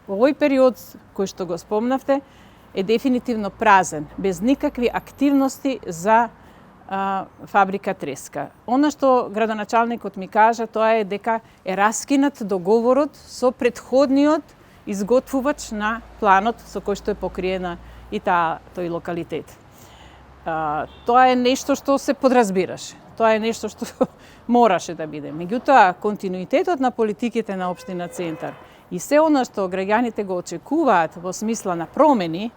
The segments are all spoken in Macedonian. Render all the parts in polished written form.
Овој период кој што го спомнавте е дефинитивно празен, без никакви активности за фабрика треска. Она што градоначалникот ми кажа, тоа е дека е раскинат договорот со претходниот изготвувач на планот со кој што е покриена и тој локалитет. Тоа е нешто што се подразбираше. Тоа е нешто што мораше да биде. Меѓутоа, континуитетот на политиките на општина Центар и се она што граѓаните го очекуваат во смисла на промени,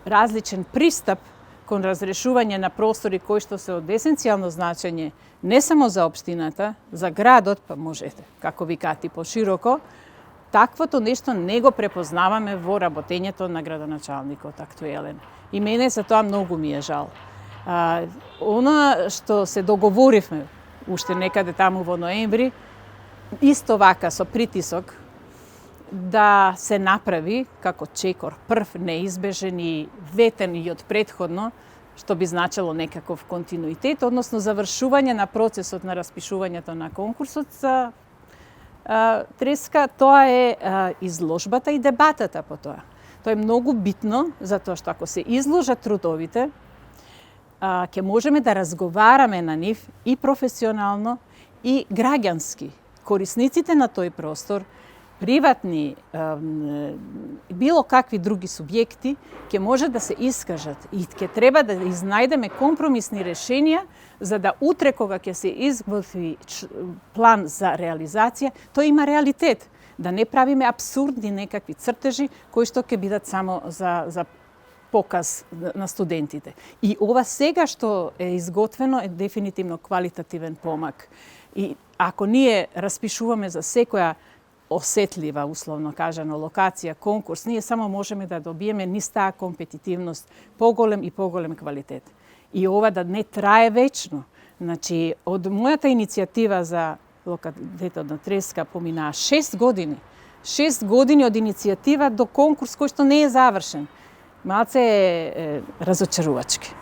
различен пристап кон разрешување на простори кои што се од есенцијално значење не само за општината, за градот, па можете, како викати пошироко, таквото нешто не го препознаваме во работењето на градоначалникот актуелен. И мене за тоа многу ми е жал. Она што се договоривме уште некаде таму во ноември, исто вака со притисок да се направи како чекор прв неизбежен и ветен и од претходно, што би значило некаков континуитет, односно завршување на процесот на распишувањето на конкурсот за треска, тоа е изложбата и дебатата по тоа. Тоа е многу битно, затоа што ако се изложат трудовите, ќе можеме да разговараме на нив и професионално и граѓански. Корисниците на тој простор, приватни, било какви други субјекти, ќе може да се искажат и ќе треба да изнајдеме компромисни решенија за да утре кога ќе се изготви план за реализација, тој има реалитет. Да не правиме абсурдни некакви цртежи кои што ќе бидат само за показ на студентите. И ова сега што е изготвено е дефинитивно квалитативен помак. И ако ние распишуваме за секоја осетлива, условно кажано, локација, конкурс, ние само можеме да добиеме низ таа компетитивност поголем и поголем квалитет. И ова да не трае вечно. Значи, од мојата иницијатива за локалитетот на Треска поминаа 6 години. 6 години од иницијатива до конкурс кој што не е завршен. Малце е разочарувачки.